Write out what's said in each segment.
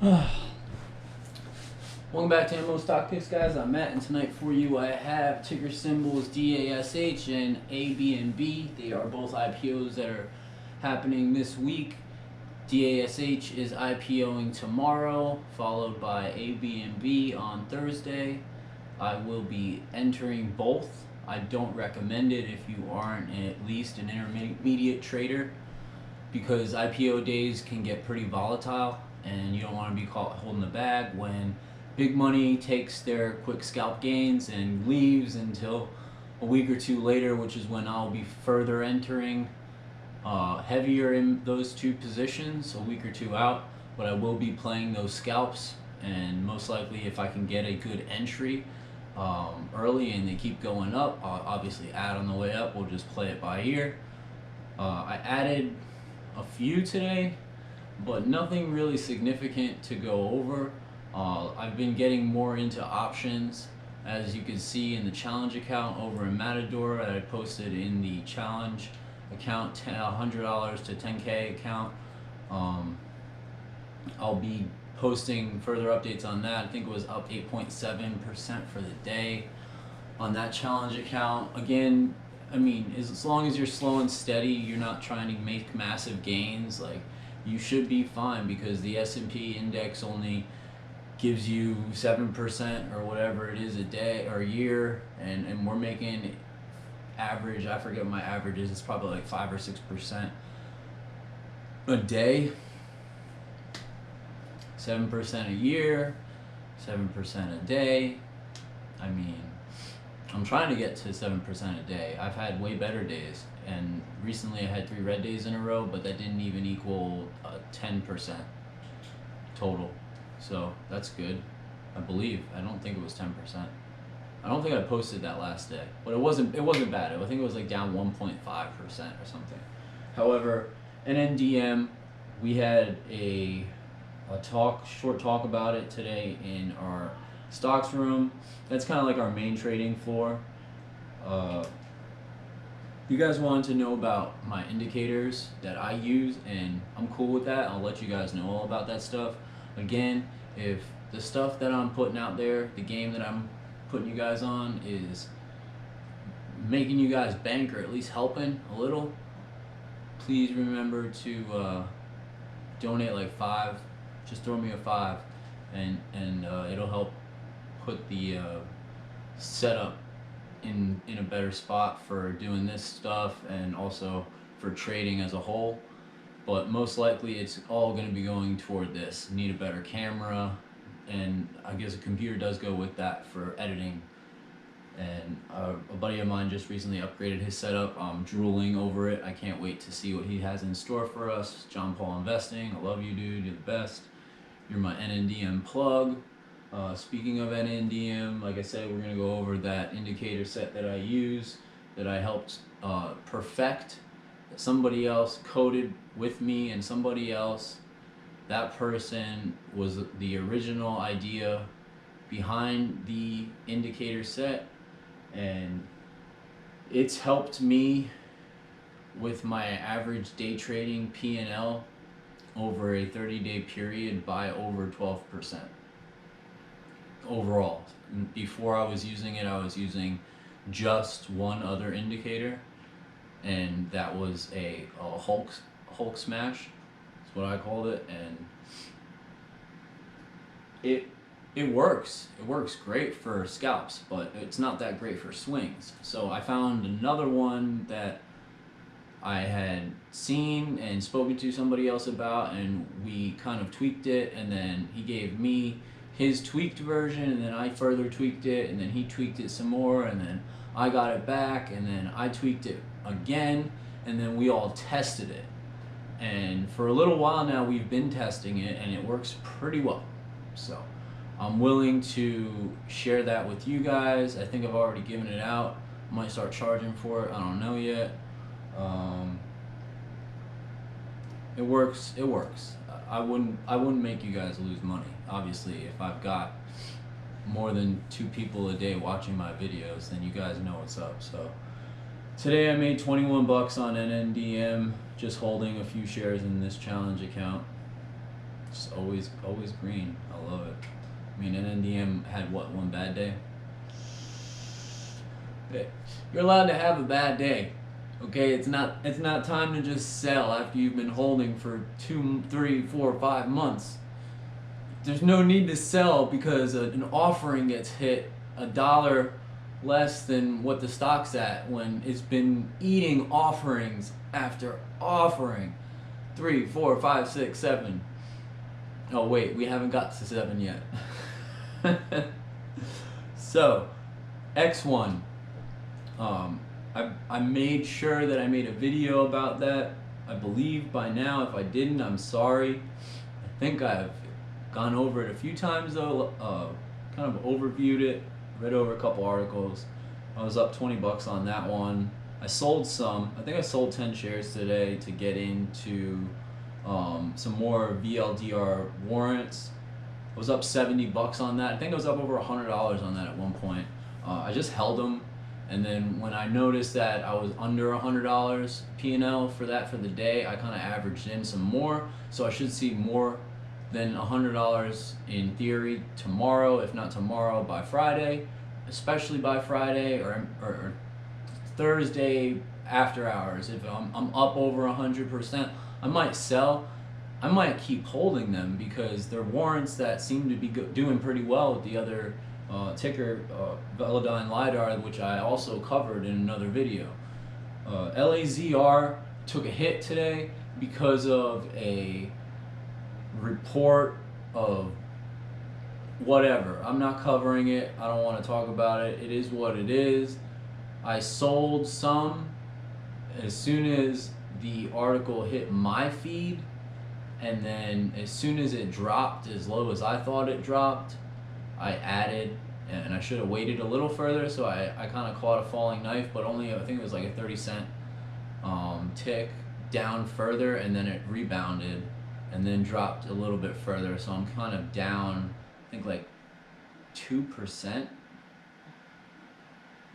Welcome back to MO Stock Picks, guys. I'm Matt, and tonight for you I have ticker symbols DASH and Abnb. They are both IPOs that are happening this week. DASH is IPOing tomorrow, followed by Abnb on Thursday. I will be entering both. I don't recommend it if you aren't at least an intermediate trader, because IPO days can get pretty volatile and you don't want to be caught holding the bag when big money takes their quick scalp gains and leaves until a week or two later, which is when I'll be further entering heavier in those two positions a week or two out. But I will be playing those scalps, and most likely if I can get a good entry early and they keep going up, I'll obviously add on the way up. We'll just play it by ear. I added a few today, but nothing really significant to go over. I've been getting more into options, as you can see in the challenge account over in Matador that I posted in the challenge account, $100 to 10K account. I'll be posting further updates on that. I think it was up 8.7% for the day on that challenge account. Again, I mean, as long as you're slow and steady, you're not trying to make massive gains, like, you should be fine, because the S&P index only gives you 7% or whatever it is a day or a year, and we're making average, I forget what my average is, it's probably like 5 or 6% a day. 7% a year, 7% a day. I mean, I'm trying to get to 7% a day. I've had way better days, and recently I had 3 red days in a row, but that didn't even equal 10% total. So that's good, I believe. I don't think it was 10%. I don't think I posted that last day, but it wasn't bad. I think it was like down 1.5% or something. However, NNDM, we had a short talk about it today in our stocks room. That's kind of like our main trading floor. You guys wanted to know about my indicators that I use, and I'm cool with that. I'll let you guys know all about that stuff. Again, if the stuff that I'm putting out there, the game that I'm putting you guys on, is making you guys bank or at least helping a little, please remember to donate like $5. Just throw me a $5, and it'll help put the setup in a better spot for doing this stuff, and also for trading as a whole. But most likely it's all going to be going toward this. Need a better camera, and I guess a computer does go with that for editing. And a buddy of mine just recently upgraded his setup. I'm drooling over it. I can't wait to see what he has in store for us. John Paul Investing, I love you, dude. You're the best. You're my NNDM plug. Speaking of NNDM, like I said, we're going to go over that indicator set that I use, that I helped perfect. Somebody else coded with me, and somebody else, that person was the original idea behind the indicator set, and it's helped me with my average day trading P&L over a 30-day period by over 12% overall. Before I was using it, I was using just one other indicator, and that was a Hulk smash. That's what I called it, and it works. It works great for scalps, but it's not that great for swings. So I found another one that I had seen and spoken to somebody else about, and we kind of tweaked it, and then he gave me his tweaked version, and then I further tweaked it, and then he tweaked it some more, and then I got it back, and then I tweaked it again, and then we all tested it. And for a little while now we've been testing it, and it works pretty well. So I'm willing to share that with you guys. I think I've already given it out. I might start charging for it, I don't know yet. It works. I wouldn't make you guys lose money. Obviously, if I've got more than 2 people a day watching my videos, then you guys know what's up. So today I made 21 bucks on NNDM, just holding a few shares in this challenge account. Just always green. I love it. I mean, NNDM had what, one bad day? You're allowed to have a bad day. Okay, it's not time to just sell after you've been holding for 2, 3, 4, 5 months. There's no need to sell because an offering gets hit $1 less than what the stock's at when it's been eating offerings after offering. 3, 4, 5, 6, 7. Oh wait, we haven't got to 7 yet. So, X1. I made sure that I made a video about that. I believe by now. If I didn't, I'm sorry. I think I've gone over it a few times though. Kind of overviewed it, read over a couple articles. I was up $20 on that one. I sold some. I think I sold 10 shares today to get into some more VLDR warrants. I was up $70 on that. I think I was up over $100 on that at one point. I just held them. And then when I noticed that I was under $100 P&L for that for the day, I kind of averaged in some more. So I should see more than $100 in theory tomorrow, if not tomorrow, by Friday, especially by Friday or Thursday after hours. If I'm up over 100%, I might sell. I might keep holding them because they're warrants that seem to be doing pretty well with the other ticker, Velodyne LiDAR, which I also covered in another video. LAZR took a hit today because of a report of whatever. I'm not covering it. I don't want to talk about it. It is what it is. I sold some as soon as the article hit my feed, and then as soon as it dropped as low as I thought it dropped, I added, and I should have waited a little further, so I kind of caught a falling knife, but only, I think it was like a 30-cent tick down further, and then it rebounded and then dropped a little bit further, so I'm kind of down, I think like 2%,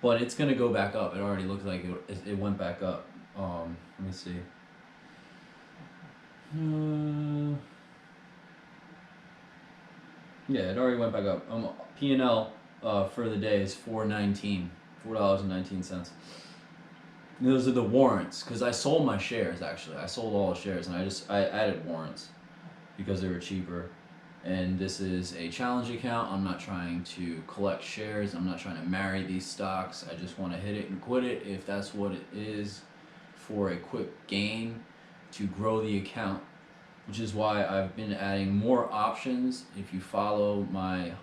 but it's going to go back up. It already looks like it went back up. Let me see. Yeah, it already went back up. P&L for the day is $4.19. Those are the warrants, because I sold my shares actually. I sold all the shares and I added warrants because they were cheaper. And this is a challenge account. I'm not trying to collect shares. I'm not trying to marry these stocks. I just want to hit it and quit it if that's what it is, for a quick gain to grow the account, which is why I've been adding more options. If you follow my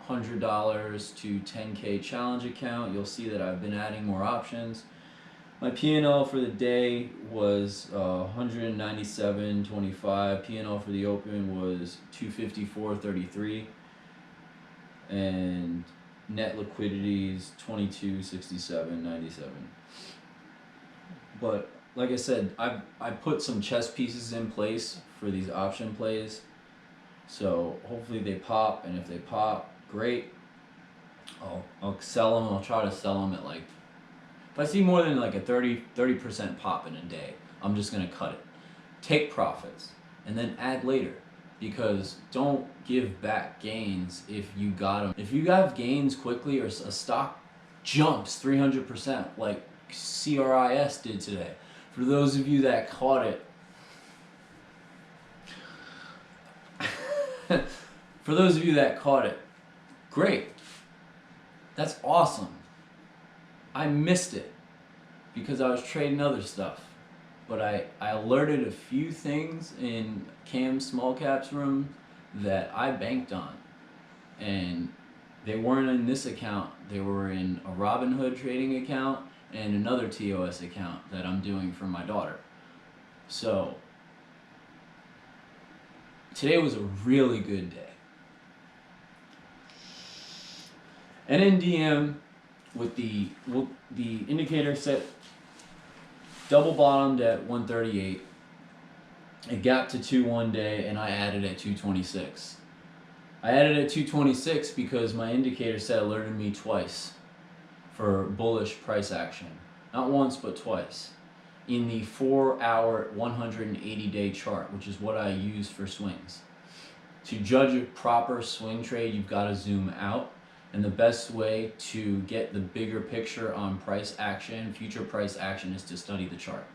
$100 to 10K challenge account, you'll see that I've been adding more options. My P&L for the day was 197.25. P&L for the open was 254.33, and net liquidity is 22.67.97. But like I said, I put some chess pieces in place for these option plays, so hopefully they pop, and if they pop, great. I'll sell them. I'll try to sell them at like, if I see more than like a 30% pop in a day, I'm just gonna cut it, take profits, and then add later, because don't give back gains if you got them. If you have gains quickly, or a stock jumps 300% like CRIS did today, for those of you that caught it, for those of you that caught it, great. That's awesome. I missed it because I was trading other stuff. But I alerted a few things in Cam's small caps room that I banked on. And they weren't in this account. They were in a Robinhood trading account and another TOS account that I'm doing for my daughter. So today was a really good day. NNDM with the indicator set double bottomed at 138. It gapped to 2 one day, and I added at 226. I added at 226 because my indicator set alerted me twice for bullish price action. Not once, but twice. In the 4-hour, 180-day chart, which is what I use for swings. To judge a proper swing trade, you've got to zoom out. And the best way to get the bigger picture on price action, future price action, is to study the chart.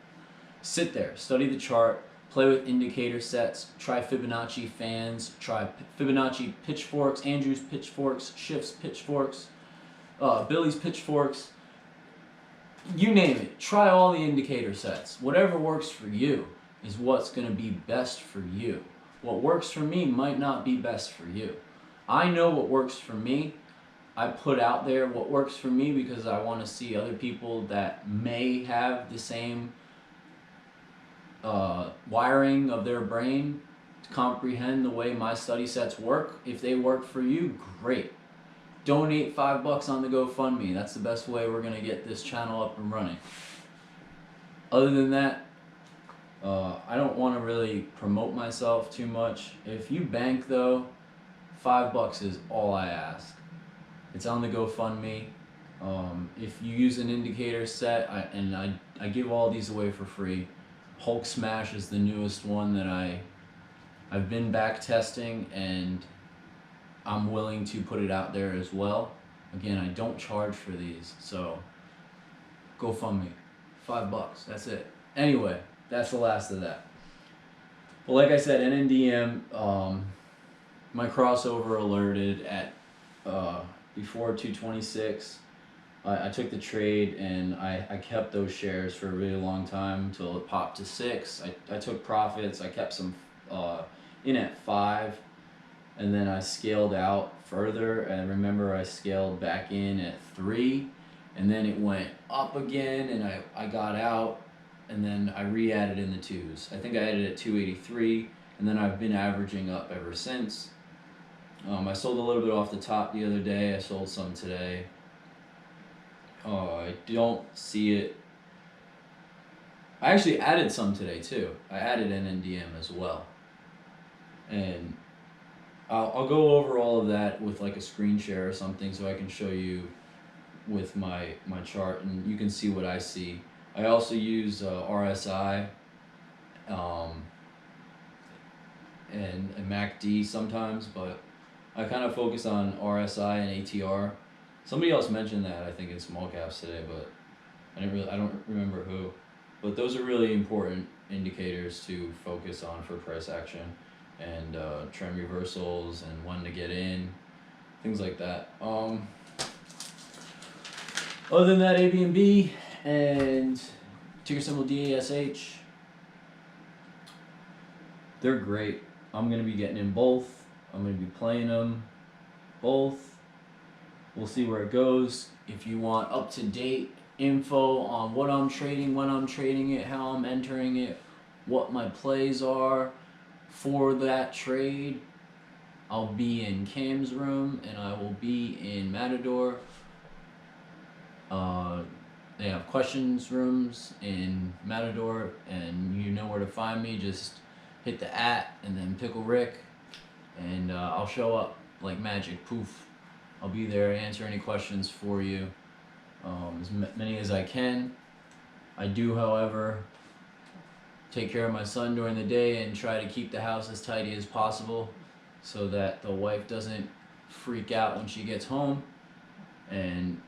Sit there, study the chart, play with indicator sets, try Fibonacci fans, try Fibonacci pitchforks, Andrews pitchforks, Schiff's pitchforks, Billy's pitchforks, you name it. Try all the indicator sets. Whatever works for you is what's going to be best for you. What works for me might not be best for you. I know what works for me. I put out there what works for me because I want to see other people that may have the same wiring of their brain to comprehend the way my study sets work. If they work for you, great. Donate $5 on the GoFundMe. That's the best way we're going to get this channel up and running. Other than that, I don't want to really promote myself too much. If you bank though, $5 is all I ask. It's on the GoFundMe. If you use an indicator set, I give all these away for free. Hulk Smash is the newest one that I've been back testing, and I'm willing to put it out there as well. Again, I don't charge for these, so GoFundMe, $5, that's it. Anyway, that's the last of that. Well, like I said, NNDM, my crossover alerted at before 226. I took the trade and I kept those shares for a really long time until it popped to 6. I took profits. I kept some in at 5, and then I scaled out further. And remember, I scaled back in at 3, and then it went up again, and I got out, and then I re-added in the 2s. I think I added at 283, and then I've been averaging up ever since. I sold a little bit off the top the other day. I sold some today. I don't see it. I actually added some today too. I added NNDM as well. And I'll go over all of that with like a screen share or something so I can show you with my chart and you can see what I see. I also use RSI and MACD sometimes, but I kind of focus on RSI and ATR. Somebody else mentioned that, I think, in small caps today, but I don't remember who. But those are really important indicators to focus on for price action, and trend reversals and when to get in, things like that. Other than that, Abnb and ticker symbol DASH, they're great. I'm gonna be getting in both. I'm going to be playing them both. We'll see where it goes. If you want up-to-date info on what I'm trading, when I'm trading it, how I'm entering it, what my plays are for that trade, I'll be in Cam's room and I will be in Matador. They have questions rooms in Matador, and you know where to find me. Just hit the @ and then Pickle Rick. And I'll show up like magic, poof. I'll be there, answer any questions for you, as many as I can. I do, however, take care of my son during the day and try to keep the house as tidy as possible so that the wife doesn't freak out when she gets home, and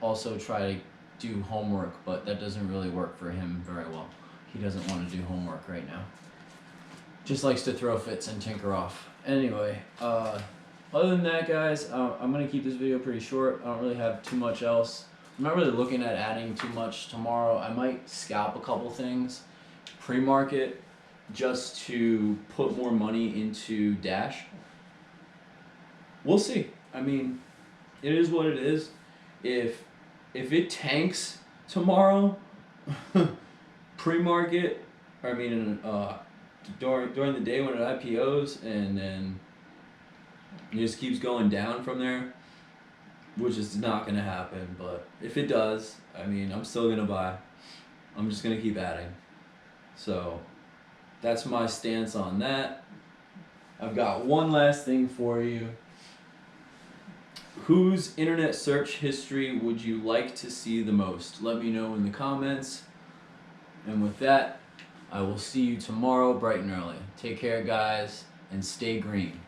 also try to do homework, but that doesn't really work for him very well. He doesn't want to do homework right now. Just likes to throw fits and tinker off. Anyway, other than that, guys, I'm going to keep this video pretty short. I don't really have too much else. I'm not really looking at adding too much tomorrow. I might scalp a couple things pre-market just to put more money into Dash. We'll see. I mean, it is what it is. If it tanks tomorrow, pre-market, during the day when it IPOs, and then it just keeps going down from there, which is not going to happen. But if it does, I mean, I'm still going to buy. I'm just going to keep adding. So that's my stance on that. I've got one last thing for you. Whose internet search history would you like to see the most? Let me know in the comments. And with that, I will see you tomorrow bright and early. Take care, guys. and stay green.